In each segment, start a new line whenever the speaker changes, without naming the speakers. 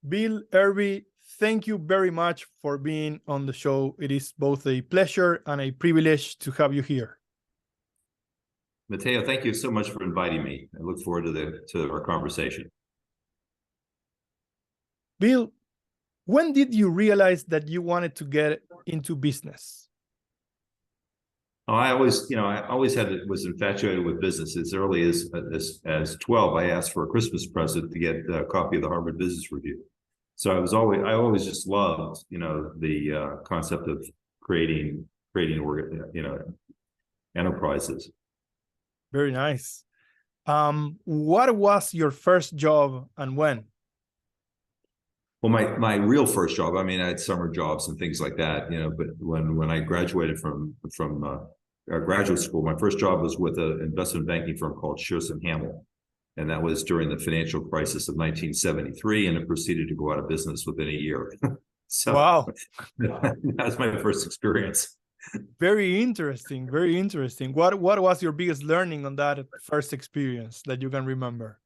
Bill Erbey, thank you very much for being on the show. It is both a pleasure and a privilege to have you here.
Mateo, thank you so much for inviting me. I look forward to our conversation.
Bill, when did you realize that you wanted to get into business?
Oh, I always was infatuated with business. As early as 12, I asked for a Christmas present to get a copy of the Harvard Business Review. So I always just loved, the concept of creating enterprises.
Very nice. What was your first job and when?
Well, my real first job, I mean, I had summer jobs and things like that, but when I graduated from graduate school, my first job was with an investment banking firm called Shearson Hamill. And that was during the financial crisis of 1973, and it proceeded to go out of business within a year. So
wow.
That was my first experience.
Very interesting. Very interesting. What was your biggest learning on that first experience that you can remember?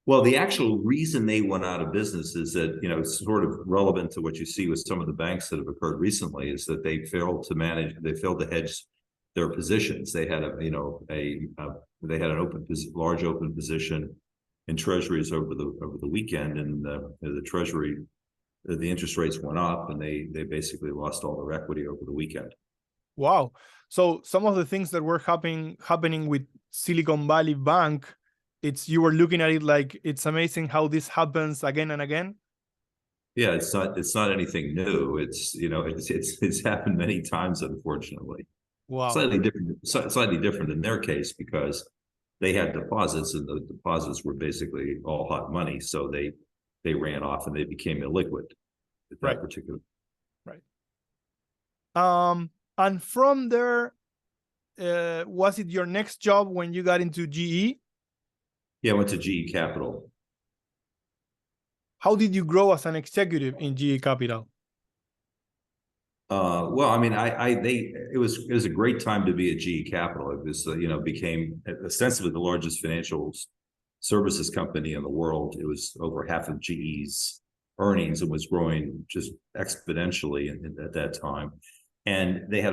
Well, the actual reason they went out of business is that, it's sort of relevant to what you see with some of the banks that have occurred recently, is that they failed to hedge their positions. They had large open position in treasuries over the weekend, and the treasury, the interest rates went up, and they basically lost all their equity over the weekend.
Wow. So some of the things that were happening with Silicon Valley Bank, you were looking at it like it's amazing how this happens again and again.
Yeah, it's not anything new. It's happened many times, unfortunately.
Wow.
Slightly different in their case, because they had deposits, and the deposits were basically all hot money. So they ran off and they became illiquid at that particular.
Right. And from there, was it your next job when you got into GE?
Yeah, I went to GE Capital.
How did you grow as an executive in GE Capital?
Well, I mean, it was a great time to be at GE Capital. It was, became ostensibly the largest financial services company in the world. It was over half of GE's earnings and was growing just exponentially at that time. And they had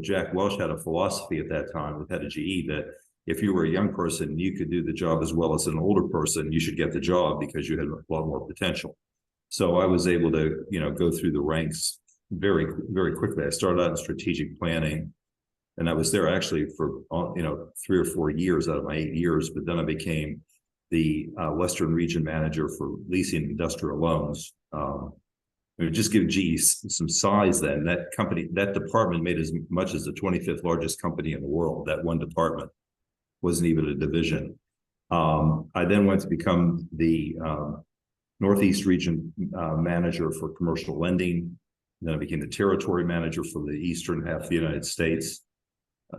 Jack Welch had a philosophy at that time, the head of GE, that if you were a young person, you could do the job as well as an older person. You should get the job because you had a lot more potential. So I was able to, go through the ranks very, very quickly. I started out in strategic planning, and I was there actually for 3 or 4 years out of my 8 years. But then I became the Western Region Manager for leasing industrial loans. Just give GE some size. Then that department made as much as the 25th largest company in the world. That one department wasn't even a division. I then went to become the Northeast Region Manager for commercial lending. Then I became the territory manager for the eastern half of the United States.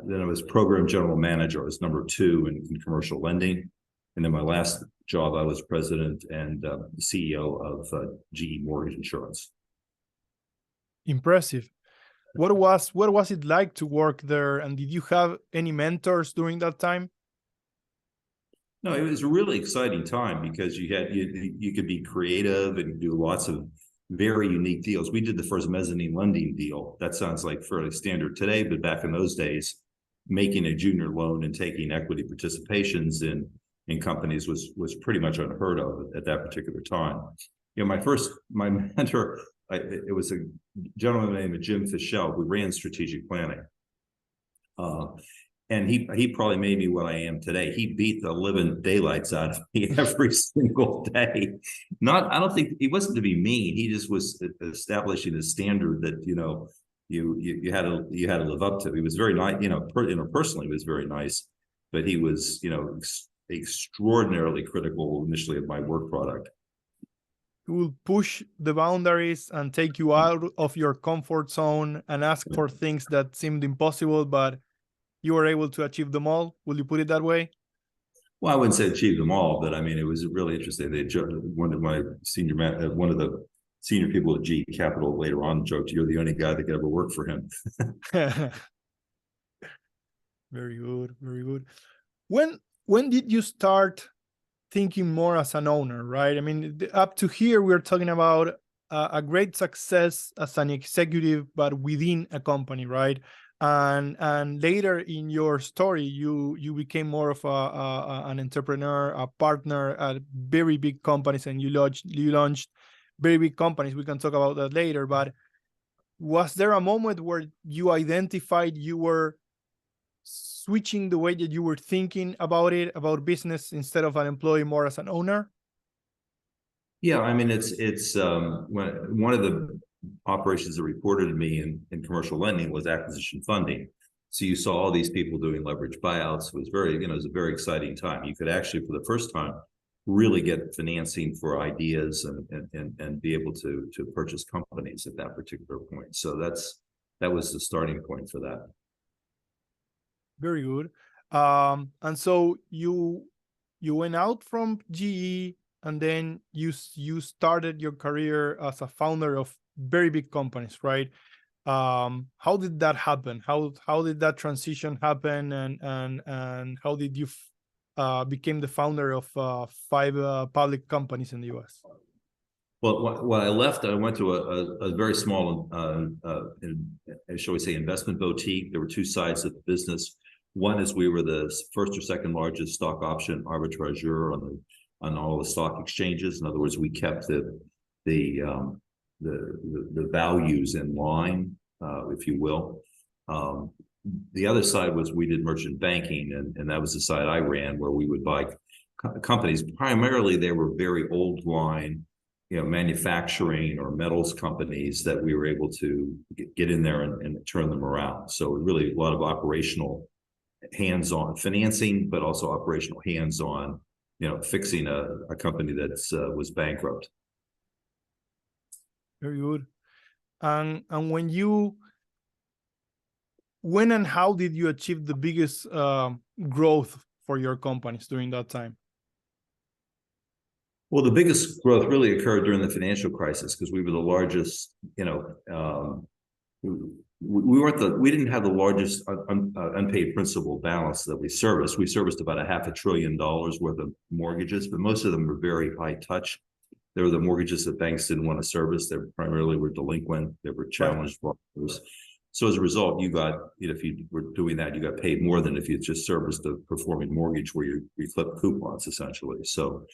Then I was program general manager. I was number 2 in commercial lending. And then my last job, I was president and CEO of GE Mortgage Insurance.
Impressive. What was it like to work there? And did you have any mentors during that time?
No, it was a really exciting time because you could be creative and do lots of very unique deals. We did the first mezzanine lending deal. That sounds like fairly standard today, but back in those days, making a junior loan and taking equity participations in companies was pretty much unheard of at that particular time. My mentor, it was a gentleman named Jim Fischel, who ran strategic planning. And he probably made me what I am today. He beat the living daylights out of me every single day. I don't think he wasn't to be mean. He just was establishing a standard that you had to live up to. He was very nice, personally, he was very nice, but he was extraordinarily critical initially of my work product.
He will push the boundaries and take you out of your comfort zone and ask for things that seemed impossible, but you were able to achieve them all. Will you put it that way?
Well, I wouldn't say achieve them all, but I mean, it was really interesting. One of the senior people at GE Capital later on joked, "You're the only guy that could ever work for him."
Very good, very good. When did you start thinking more as an owner, right? I mean, up to here, we're talking about a great success as an executive, but within a company, right? And later in your story, you became more of an entrepreneur, a partner at very big companies, and you launched very big companies. We can talk about that later. But was there a moment where you identified you were switching the way that you were thinking about business, instead of an employee, more as an owner?
Yeah, I mean, it's when one of the operations that reported to me in commercial lending was acquisition funding. So you saw all these people doing leverage buyouts. It was it was a very exciting time. You could actually, for the first time, really get financing for ideas and be able to purchase companies at that particular point. So that was the starting point for that.
Very good. And so you went out from GE, and then you started your career as a founder of very big companies, right? How did that happen? How did that transition happen? And how did you became the founder of 5 public companies in the US?
Well, when I left, I went to a very small, shall we say, investment boutique. There were 2 sides of the business. One is we were the first or second largest stock option arbitrageur on all the stock exchanges. In other words, we kept the values in line, if you will. The other side was we did merchant banking, and that was the side I ran, where we would buy companies. Primarily, they were very old line, manufacturing or metals companies that we were able to get in there and turn them around. So really a lot of operational hands-on financing, but also operational hands-on, fixing a company that was bankrupt.
Very good. And when and how did you achieve the biggest growth for your companies during that time?
Well, the biggest growth really occurred during the financial crisis, because we were the largest, we didn't have the largest unpaid principal balance that we serviced. We serviced about $500 billion worth of mortgages, but most of them were very high touch. They were the mortgages that banks didn't want to service. They primarily were delinquent. They were challenged borrowers. So as a result, you got, if you were doing that, you got paid more than if you just serviced a performing mortgage where you flip coupons, essentially. So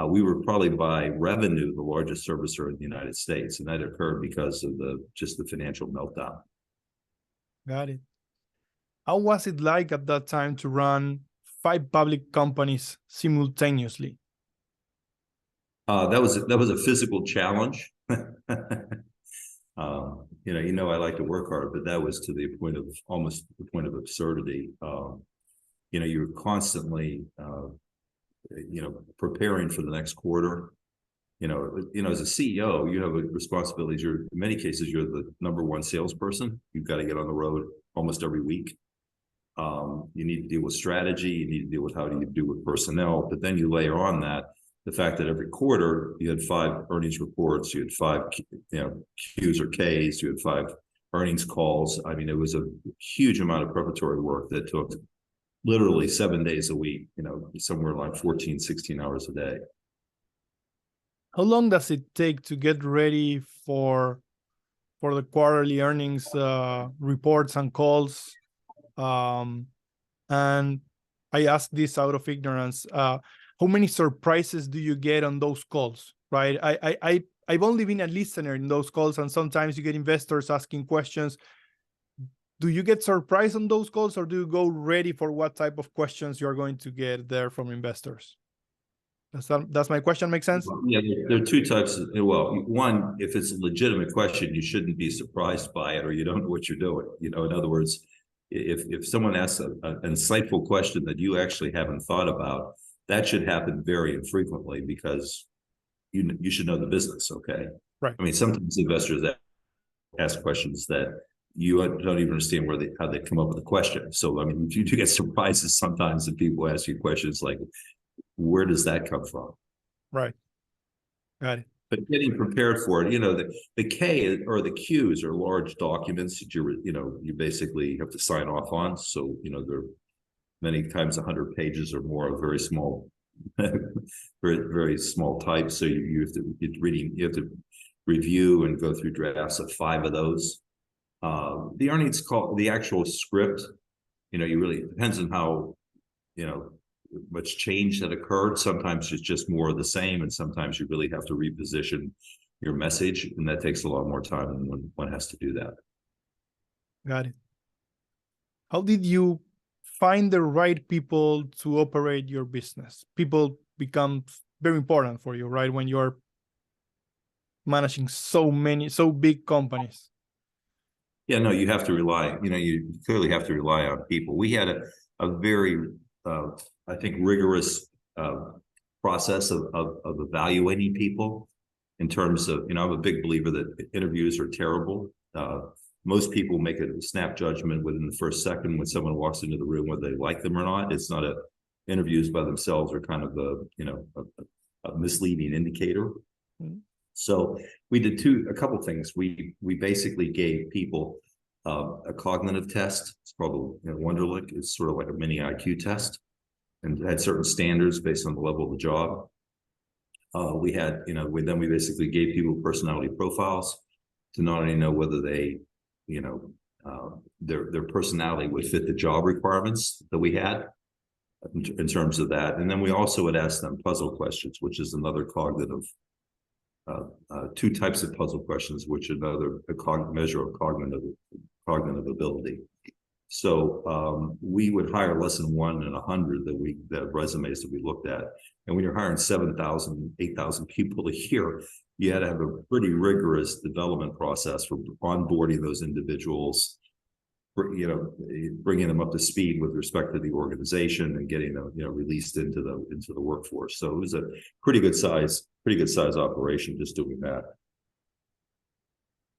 we were probably by revenue the largest servicer in the United States, and that occurred because of just the financial meltdown.
Got it. How was it like at that time to run 5 public companies simultaneously?
That was a physical challenge. I like to work hard, but that was to the point of almost the point of absurdity. You're constantly, preparing for the next quarter. As a CEO, you have responsibilities. In many cases, you're the #1 salesperson. You've got to get on the road almost every week. You need to deal with strategy. You need to deal with how do you do with personnel. But then you layer on that the fact that every quarter you had 5 earnings reports, you had 5, Qs or Ks, you had 5 earnings calls. I mean, it was a huge amount of preparatory work that took literally 7 days a week, somewhere like 14, 16 hours a day.
How long does it take to get ready for the quarterly earnings reports and calls? And I ask this out of ignorance. How many surprises do you get on those calls, right? I've only been a listener in those calls, and sometimes you get investors asking questions. Do you get surprised on those calls, or do you go ready for what type of questions you're going to get there from investors? Does my question make sense?
Yeah, there are 2 types. Well, one, if it's a legitimate question, you shouldn't be surprised by it, or you don't know what you're doing. In other words, if someone asks an insightful question that you actually haven't thought about, that should happen very infrequently, because you should know the business, okay?
Right.
I mean, sometimes investors ask questions that you don't even understand how they come up with the question. So, I mean, you do get surprises sometimes that people ask you questions like, where does that come from?
Right. Got it.
But getting prepared for it, the K or the Qs are large documents that you basically have to sign off on. So, there are many times 100 pages or more of very small very small type. So you have to review and go through drafts of 5 of those. The earnings call, the actual script, you really depends on how, much change that occurred. Sometimes it's just more of the same, and sometimes you really have to reposition your message, and that takes a lot more time when one has to do that.
Got it. How did you find the right people to operate your business? People become very important for you, right? When you're managing so big companies.
Yeah, no, you have to rely, you clearly have to rely on people. We had a very, I think, rigorous process of evaluating people in terms of, I'm a big believer that interviews are terrible. Most people make a snap judgment within the first second when someone walks into the room, whether they like them or not. It's not interviews by themselves are kind of a misleading indicator. Mm-hmm. So we did a couple things. We basically gave people a cognitive test. It's called Wonderlic. It's sort of like a mini IQ test, and had certain standards based on the level of the job. We had, we basically gave people personality profiles to not only know whether they, their personality would fit the job requirements that we had in terms of that. And then we also would ask them puzzle questions, which is another cognitive, 2 types of puzzle questions, which another measure of cognitive ability. So we would hire less than 1 in 100 that resumes that we looked at. And when you're hiring 7,000, 8,000 people a year, you had to have a pretty rigorous development process for onboarding those individuals, bringing them up to speed with respect to the organization and getting them, released into the workforce. So it was a pretty good size operation just doing that.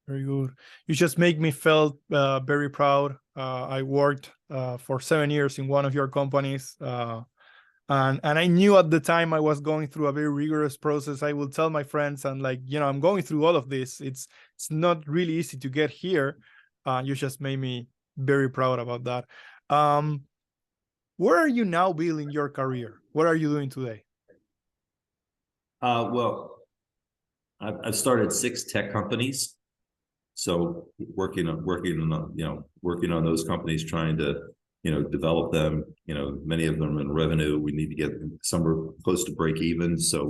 Very good. You just make me feel very proud. I worked for 7 years in one of your companies, and I knew at the time I was going through a very rigorous process. I will tell my friends, and I'm going through all of this. It's not really easy to get here. You just made me very proud about that. Where are you now, Bill, in your career? What are you doing today?
Well, I've started 6 tech companies. So working on those companies, trying to, develop them, many of them in revenue. We need to get somewhere close to break even. So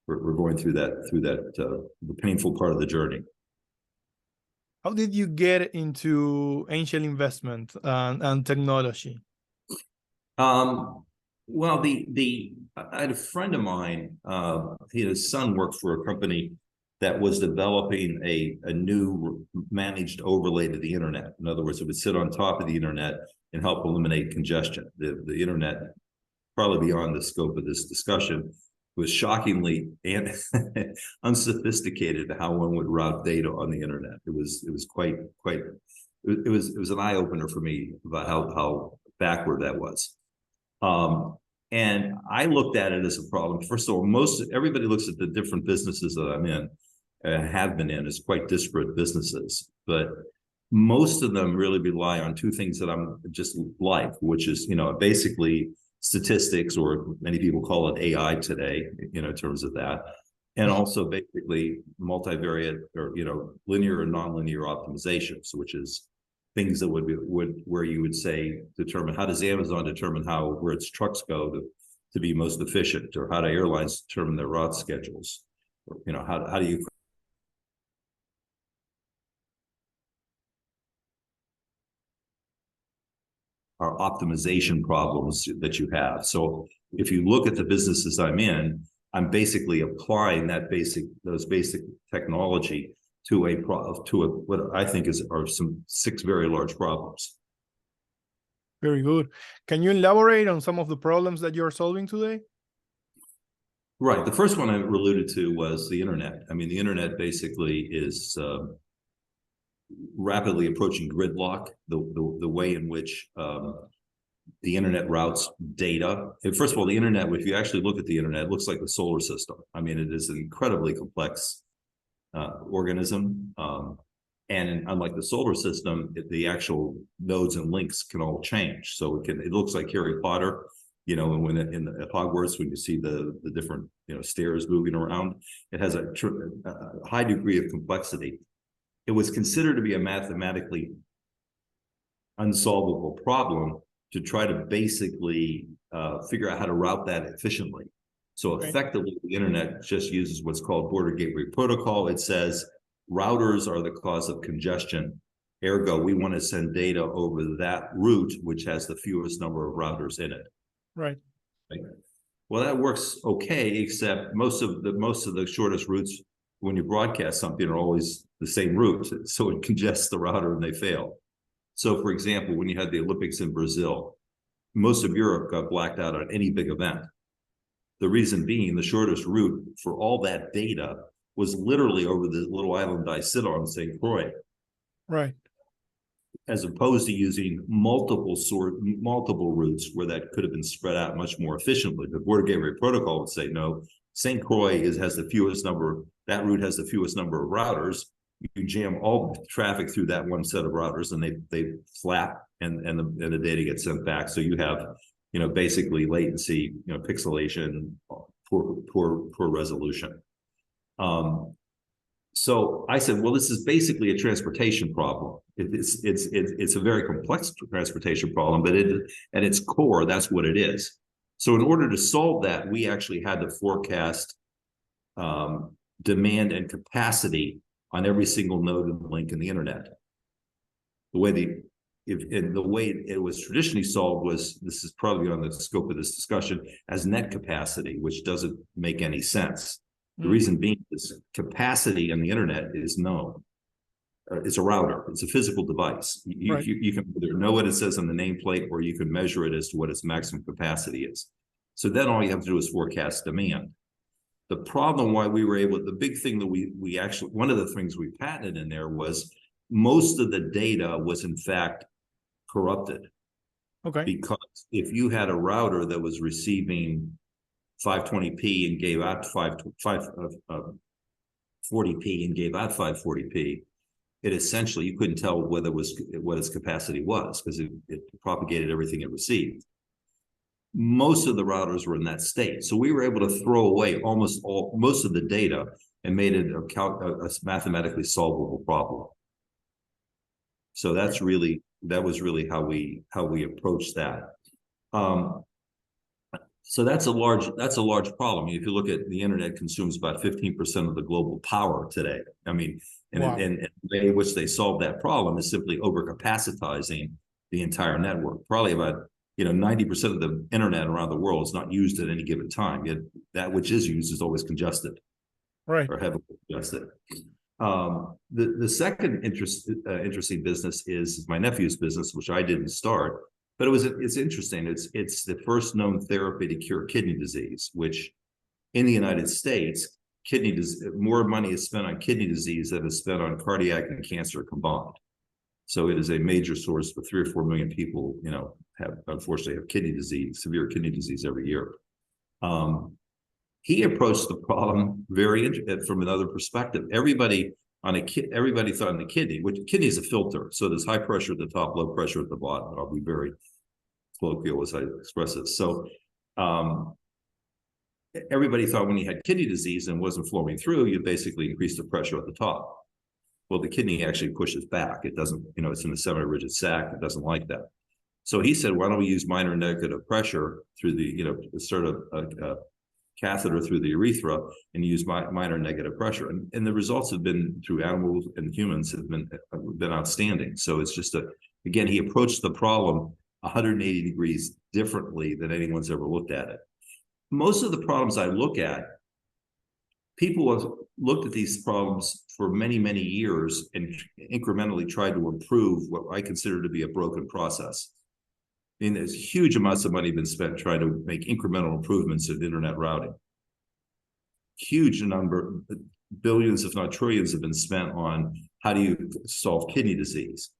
we're going through the painful part of the journey.
How did you get into angel investment and technology?
Well, I had a friend of mine, his son worked for a company that was developing a new managed overlay to the internet. In other words, it would sit on top of the internet and help eliminate congestion. The internet, probably beyond the scope of this discussion, was shockingly unsophisticated how one would route data on the internet. It was an eye opener for me about how backward that was. And I looked at it as a problem. First of all, everybody looks at the different businesses that I'm in, have been in, as quite disparate businesses, but most of them really rely on 2 things that I'm just like, which is, basically statistics, or many people call it AI today, in terms of that. And also basically multivariate or, linear and nonlinear optimizations, which is things that where you would say, determine how does Amazon determine where its trucks go to be most efficient, or how do airlines determine their route schedules, or, how do you are optimization problems that you have. So if you look at the businesses I'm in, I'm basically applying those basic technology to what I think are some 6 very large problems.
Very good. Can you elaborate on some of the problems that you're solving today?
Right. The first one I alluded to was the internet. I mean, the internet basically is rapidly approaching gridlock, the way in which the internet routes data. And first of all, the internet, if you actually look at the internet, it looks like the solar system. I mean, it is an incredibly complex organism. And unlike the solar system, the actual nodes and links can all change. So it looks like Harry Potter, You know, and when at Hogwarts, when you see the different, you know, stairs moving around, it has a high degree of complexity. It was considered to be a mathematically unsolvable problem to try to basically figure out how to route that efficiently. So effectively, the internet just uses what's called border gateway protocol. It says routers are the cause of congestion. Ergo, we want to send data over that route, which has the fewest number of routers in it.
Right.
Well, that works okay, except most of the shortest routes when you broadcast something are always the same route. So it congests the router and they fail. So, for example, when you had the Olympics in Brazil, most of Europe got blacked out on any big event. The reason being the shortest route for all that data was literally over the little island I sit on, St. Croix.
Right.
As opposed to using multiple routes where that could have been spread out much more efficiently. The border gateway protocol would say, no, St. Croix has the fewest number, that route has the fewest number of routers. You jam all the traffic through that one set of routers and they flap and the data gets sent back. So you have, you know, basically latency, you know, pixelation, poor resolution. So I said, well, this is basically a transportation problem. It's a very complex transportation problem, but at its core, that's what it is. So in order to solve that, we actually had to forecast demand and capacity on every single node and link in the internet. The way it was traditionally solved was, this is probably on the scope of this discussion, as net capacity, which doesn't make any sense. The reason being is capacity on the internet is known. It's a router. It's a physical device. You can either know what it says on the nameplate or you can measure it as to what its maximum capacity is. So then all you have to do is forecast demand. The problem why we were able, the big thing that we actually, one of the things we patented in there was most of the data was in fact corrupted.
Okay.
Because if you had a router that was receiving 520p and gave out 40p and gave out 540p, it essentially, you couldn't tell whether it was what its capacity was because it propagated everything it received. Most of the routers were in that state. So we were able to throw away most of the data and made it a mathematically solvable problem. So that was really how we approached that. So that's a large problem. If you look at the internet, consumes about 15% of the global power today. I mean, and the way in which they solve that problem is simply overcapacitizing the entire network. Probably about 90% of the internet around the world is not used at any given time. Yet that which is used is always congested,
right,
or heavily congested. The second interesting business is my nephew's business, which I didn't start. But it's interesting. It's the first known therapy to cure kidney disease, which in the United States, more money is spent on kidney disease than is spent on cardiac and cancer combined. So it is a major source for 3 or 4 million people, unfortunately have kidney disease, severe kidney disease every year. He approached the problem from another perspective. Everybody thought on the kidney, which kidney is a filter. So there's high pressure at the top, low pressure at the bottom. I'll be very colloquial as I express it. So everybody thought when you had kidney disease and wasn't flowing through, you basically increase the pressure at the top. Well, the kidney actually pushes back. It doesn't, it's in a semi-rigid sac. It doesn't like that. So he said, why don't we use minor negative pressure through the, sort of catheter through the urethra and use minor negative pressure. And the results have been through animals and humans have been outstanding. So it's just again, he approached the problem 180 degrees differently than anyone's ever looked at it. Most of the problems I look at, people have looked at these problems for many, many years and incrementally tried to improve what I consider to be a broken process. I mean, there's huge amounts of money been spent trying to make incremental improvements in internet routing. Huge number, billions, if not trillions, have been spent on how do you solve kidney disease.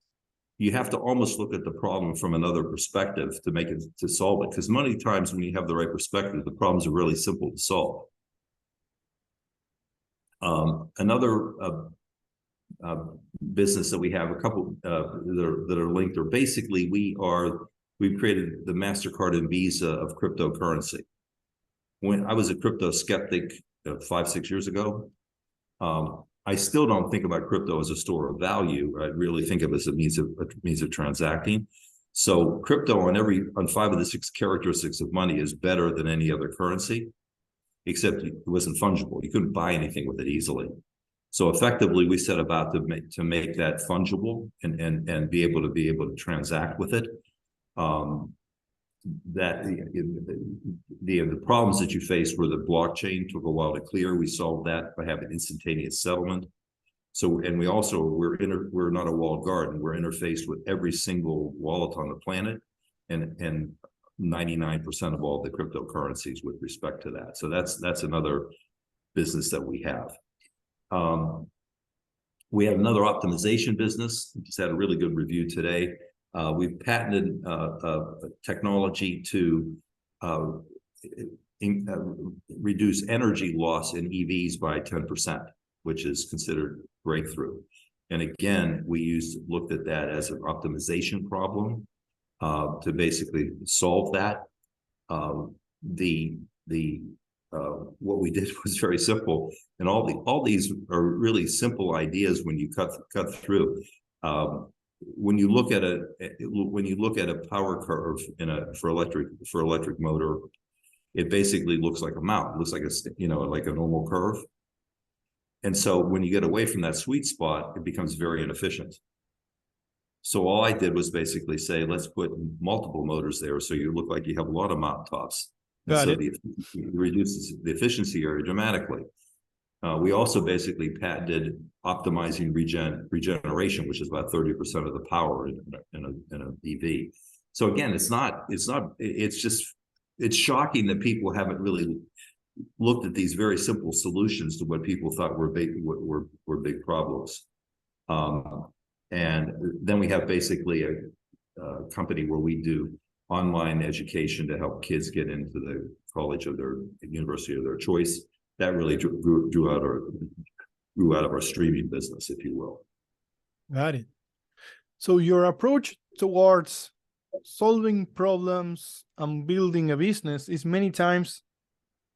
You have to almost look at the problem from another perspective to solve it. Because many times when you have the right perspective, the problems are really simple to solve. Another business that we have, a couple that are linked, are basically we are we've created the MasterCard and Visa of cryptocurrency. When I was a crypto skeptic 5-6 years ago, I still don't think about crypto as a store of value. I really think of it as a means of transacting. So crypto on 5 of the 6 characteristics of money is better than any other currency, except it wasn't fungible. You couldn't buy anything with it easily. So effectively, we set about to make that fungible and be able to transact with it. That the problems that you faced were the blockchain took a while to clear. We solved that by having instantaneous settlement. So, and we're not a walled garden. We're interfaced with every single wallet on the planet, and 99% of all the cryptocurrencies with respect to that. So that's another business that we have. We have another optimization business. We just had a really good review today. We've patented technology to reduce energy loss in EVs by 10%, which is considered breakthrough. And again, we looked at that as an optimization problem to basically solve that. What we did was very simple, and all these are really simple ideas when you cut through. When you look at a power curve for electric motor, it basically looks like a mountain. It looks like like a normal curve. And so when you get away from that sweet spot, it becomes very inefficient. So all I did was basically say, let's put multiple motors there, so you look like you have a lot of mountaintops. And so it reduces the efficiency area dramatically. We also basically patented optimizing regeneration, which is about 30% of the power in an EV. So again, it's shocking that people haven't really looked at these very simple solutions to what people thought were big problems. And then we have basically a company where we do online education to help kids get into the college of their university of their choice. That really grew out of our streaming business, if you will.
Got it. So your approach towards solving problems and building a business is many times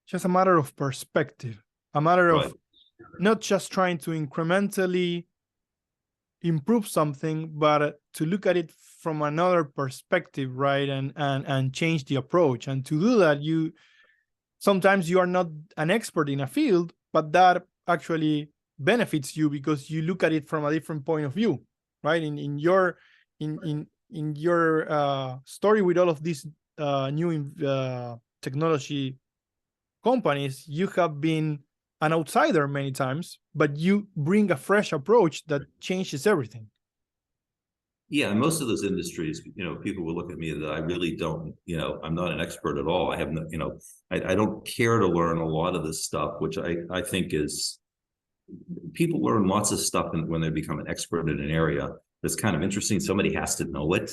just a matter of perspective, a matter of not just trying to incrementally improve something, but to look at it from another perspective, right? And change the approach. And to do that, sometimes you are not an expert in a field, but that actually benefits you because you look at it from a different point of view, right? In your story with all of these new technology companies, you have been an outsider many times, but you bring a fresh approach that changes everything.
Yeah, in most of those industries, people will look at me that I really don't, I'm not an expert at all. I have no, I don't care to learn a lot of this stuff, which I think is, people learn lots of stuff when they become an expert in an area that's kind of interesting. Somebody has to know it,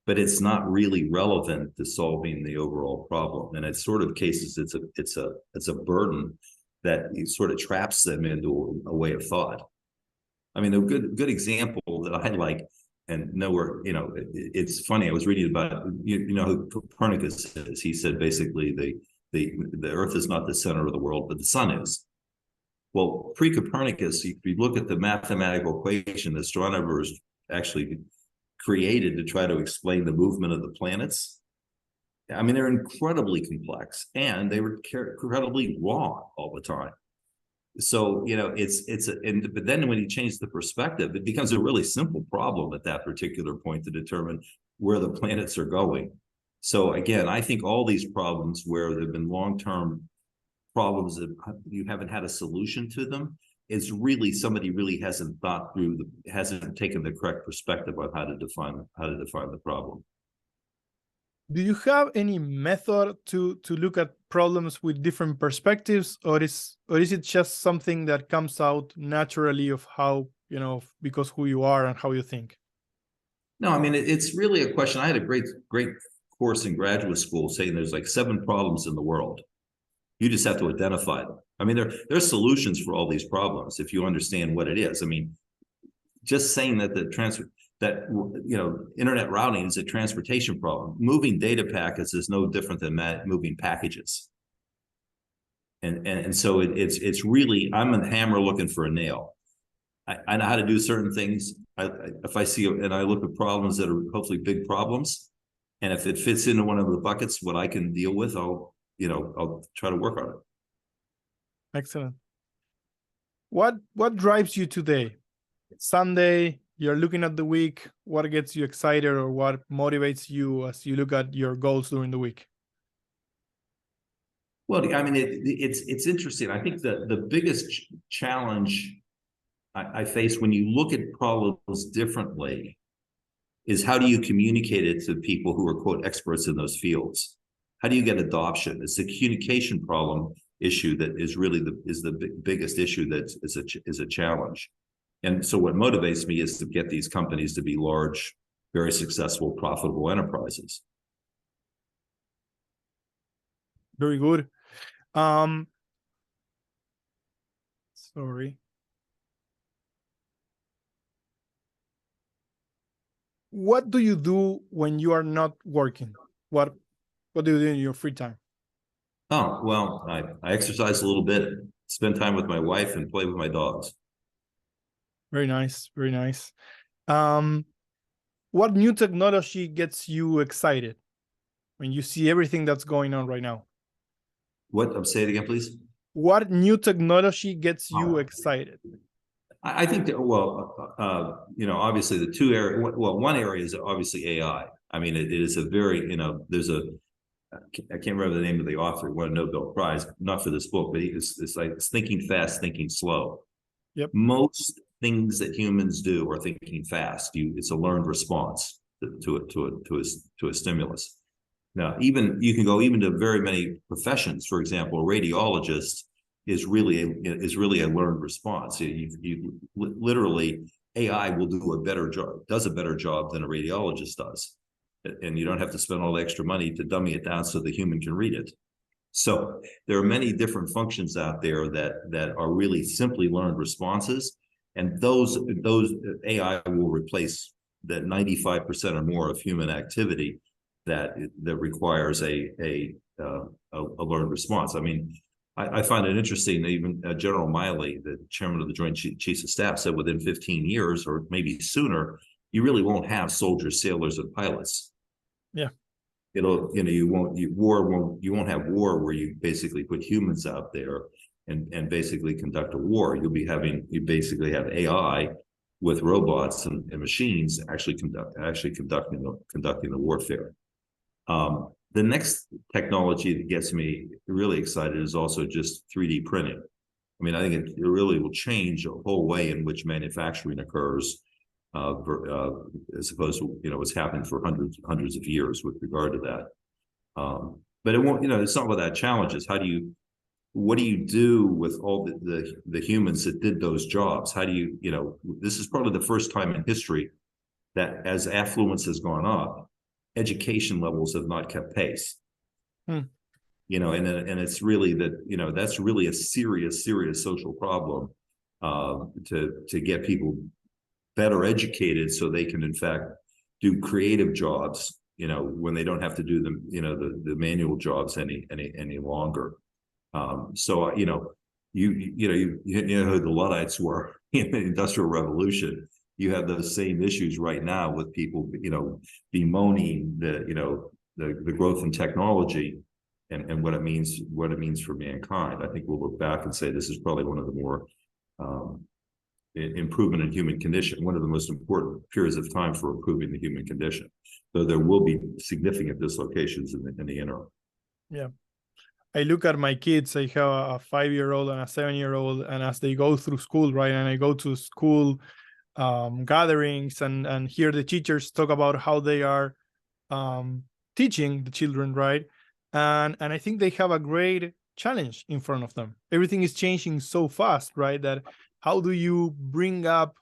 but it's not really relevant to solving the overall problem. And it's sort of cases, it's a burden that sort of traps them into a way of thought. I mean, a good example that I like, and nowhere, it's funny. I was reading about, who Copernicus is. He said basically the Earth is not the center of the world, but the sun is. Well, pre-Copernicus, if you look at the mathematical equation that astronomers actually created to try to explain the movement of the planets, I mean, they're incredibly complex, and they were incredibly wrong all the time. So, but then when you change the perspective, it becomes a really simple problem at that particular point to determine where the planets are going. So again, I think all these problems where there have been long-term problems that you haven't had a solution to them, is really somebody really hasn't thought through, hasn't taken the correct perspective on how to define the problem.
Do you have any method to look at problems with different perspectives, or is it just something that comes out naturally of how, because who you are and how you think?
No, I mean, it's really a question. I had a great course in graduate school saying there's like 7 problems in the world. You just have to identify them. I mean, there's solutions for all these problems if you understand what it is. I mean, just saying that that, internet routing is a transportation problem. Moving data packets is no different than moving packages. And so it's really, I'm a hammer looking for a nail. I know how to do certain things. If I see, and I look at problems that are hopefully big problems, and if it fits into one of the buckets, what I can deal with, I'll try to work on it.
Excellent. What drives you today? It's Sunday, you're looking at the week. What gets you excited, or what motivates you as you look at your goals during the week?
Well, I mean, it's interesting. I think the biggest challenge I face when you look at problems differently is, how do you communicate it to people who are, quote, experts in those fields? How do you get adoption? It's the communication problem issue that is really the biggest issue that is a challenge. And so what motivates me is to get these companies to be large, very successful, profitable enterprises.
Very good. Sorry. What do you do when you are not working? What do you do in your free time?
Oh, well, I exercise a little bit, spend time with my wife, and play with my dogs.
Very nice. Very nice. What new technology gets you excited when you see everything that's going on right now?
What? Say it again, please.
What new technology gets you excited?
I think that, obviously the two areas, one area is obviously AI. I mean, it is a very, there's I can't remember the name of the author who won a Nobel Prize, not for this book, but it's like thinking fast, thinking slow.
Yep.
Most things that humans do are thinking fast. It's a learned response to a stimulus. Now, you can go even to very many professions. For example, a radiologist is really a learned response. You literally, AI will does a better job than a radiologist does, and you don't have to spend all the extra money to dummy it down so the human can read it. So there are many different functions out there that are really simply learned responses, and those AI will replace that 95% or more of human activity that requires a learned response. I mean, I find it interesting that even General Miley, the chairman of the Joint Chiefs of Staff, said within 15 years or maybe sooner, you really won't have soldiers, sailors, and pilots.
Yeah.
You won't have war where you basically put humans out there and basically conduct a war. You basically have AI with robots and machines actually conducting the warfare. The next technology that gets me really excited is also just 3D printing. I mean, I think it really will change the whole way in which manufacturing occurs, as opposed to what's happened for hundreds of years with regard to that. But it won't. It's not without challenges. What do you do with all the humans that did those jobs? How do you? This is probably the first time in history that, as affluence has gone up, education levels have not kept pace. And it's really that's really a serious social problem, to get people better educated so they can in fact do creative jobs, when they don't have to do the manual jobs any longer. So who the Luddites were in the Industrial Revolution. You have those same issues right now with people, bemoaning the growth in technology and what it means for mankind. I think we'll look back and say this is probably one of the more improvement in human condition, one of the most important periods of time for improving the human condition. Though there will be significant dislocations in the interim. Yeah.
I look at my kids. I have a 5-year-old and a 7-year-old, and as they go through school, right, and I go to school gatherings and hear the teachers talk about how they are teaching the children, right? And I think they have a great challenge in front of them. Everything is changing so fast, right? That how do you bring up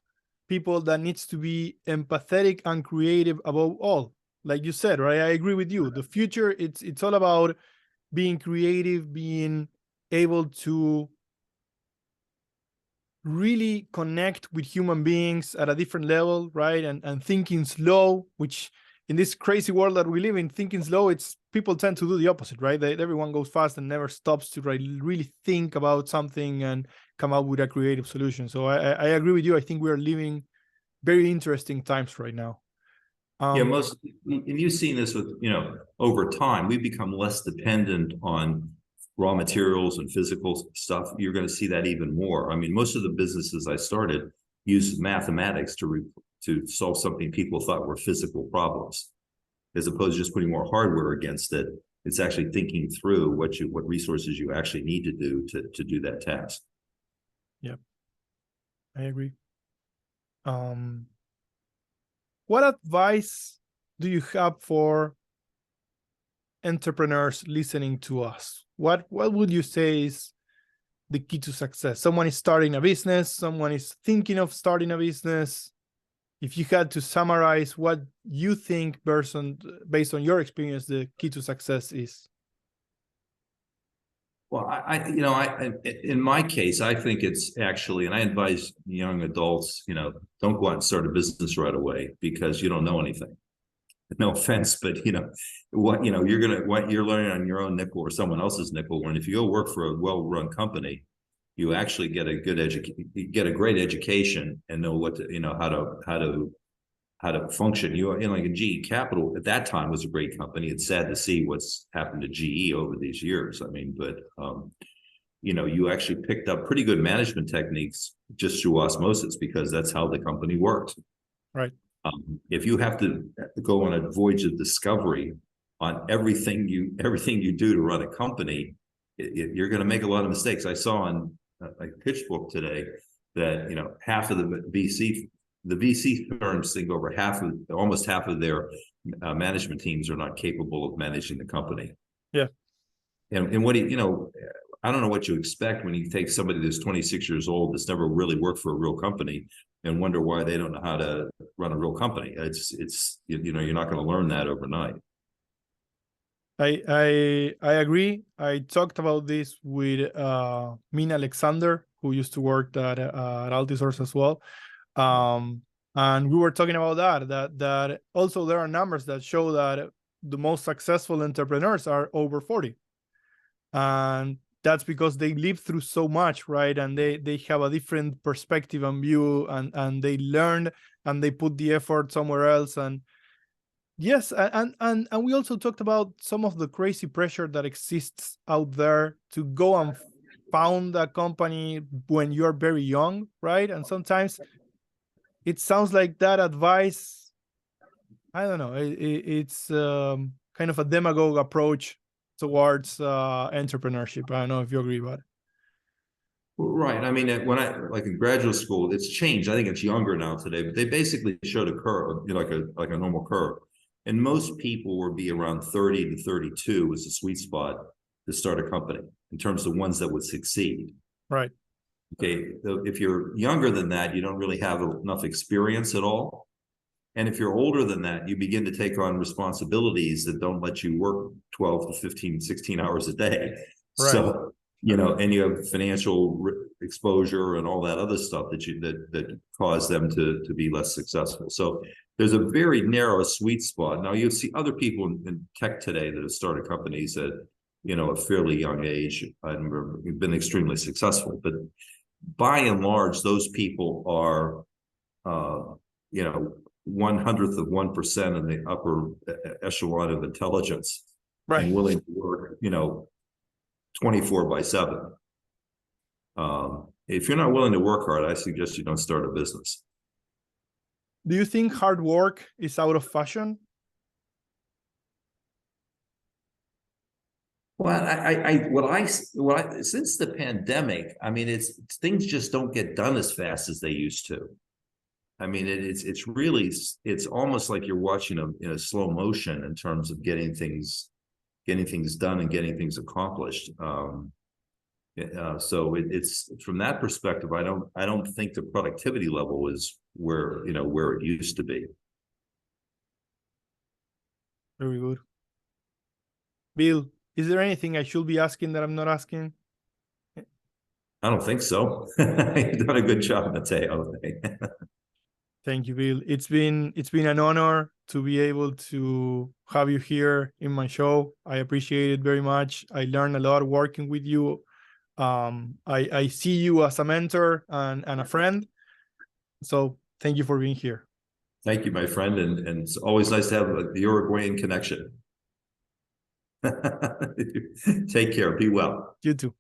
people that needs to be empathetic and creative above all? Like you said, right? I agree with you. The future, it's all about being creative, being able to really connect with human beings at a different level, right? And thinking slow, which in this crazy world that we live in, thinking slow, it's people tend to do the opposite, right? Everyone goes fast and never stops to really think about something and come up with a creative solution. So I agree with you. I think we are living very interesting times right now.
Yeah, and you've seen this with, over time, we've become less dependent on raw materials and physical stuff. You're going to see that even more. I mean, most of the businesses I started used mathematics to solve something people thought were physical problems, as opposed to just putting more hardware against it. It's actually thinking through what resources you actually need to do to do that task.
Yeah, I agree. What advice do you have for entrepreneurs listening to us? What would you say is the key to success? Someone is starting a business, someone is thinking of starting a business. If you had to summarize what you think, based on your experience, the key to success is.
Well, in my case, I think it's actually, and I advise young adults, don't go out and start a business right away because you don't know anything. No offense, but you're learning on your own nickel or someone else's nickel. When if you go work for a well-run company, you actually get a great education and know what to, how to function. Like in GE Capital at that time was a great company. It's sad to see what's happened to GE over these years. I mean, but you actually picked up pretty good management techniques just through osmosis because that's how the company worked.
Right.
If you have to go on a voyage of discovery on everything you do to run a company, you're going to make a lot of mistakes. I saw on a pitch book today that half of the VC firms think almost half of their management teams are not capable of managing the company.
Yeah.
And what do I don't know what you expect when you take somebody that's 26 years old that's never really worked for a real company and wonder why they don't know how to run a real company. It's you're not going to learn that overnight.
I agree. I talked about this with Mina Alexander, who used to work at Altisource as well. And we were talking about that also there are numbers that show that the most successful entrepreneurs are over 40. And that's because they live through so much, right? And they have a different perspective and view, and they learn and they put the effort somewhere else. And yes, and we also talked about some of the crazy pressure that exists out there to go and found a company when you're very young, right? And sometimes it sounds like that advice, I don't know, it's kind of a demagogue approach towards entrepreneurship. I don't know if you agree about it.
Right. I mean, when like in graduate school, it's changed. I think it's younger now today, but they basically showed a curve, like a normal curve. And most people would be around 30 to 32 was the sweet spot to start a company in terms of ones that would succeed.
Right.
Okay. So if you're younger than that, you don't really have enough experience at all. And if you're older than that, you begin to take on responsibilities that don't let you work 12 to 15, 16 hours a day.
Right.
So, and you have financial exposure and all that other stuff that cause them to be less successful. So there's a very narrow sweet spot. Now you see other people in tech today that have started companies at, a fairly young age and have been extremely successful. But by and large, those people are, 1/100th of 1% in the upper echelon of intelligence, right, and willing to work, 24/7. If you're not willing to work hard, I suggest you don't start a business.
Do you think hard work is out of fashion?
Well, since the pandemic, I mean, things just don't get done as fast as they used to. I mean, it's almost like you're watching in a slow motion in terms of getting things done and getting things accomplished. So it's from that perspective, I don't think the productivity level is where it used to be.
Very good. Bill, is there anything I should be asking that I'm not asking?
I don't think so. You've done a good job, Matteo.
Thank you, Bill. It's been an honor to be able to have you here in my show. I appreciate it very much. I learned a lot working with you. I see you as a mentor and a friend. So thank you for being here.
Thank you, my friend. And it's always nice to have the Uruguayan connection. Take care. Be well.
You too.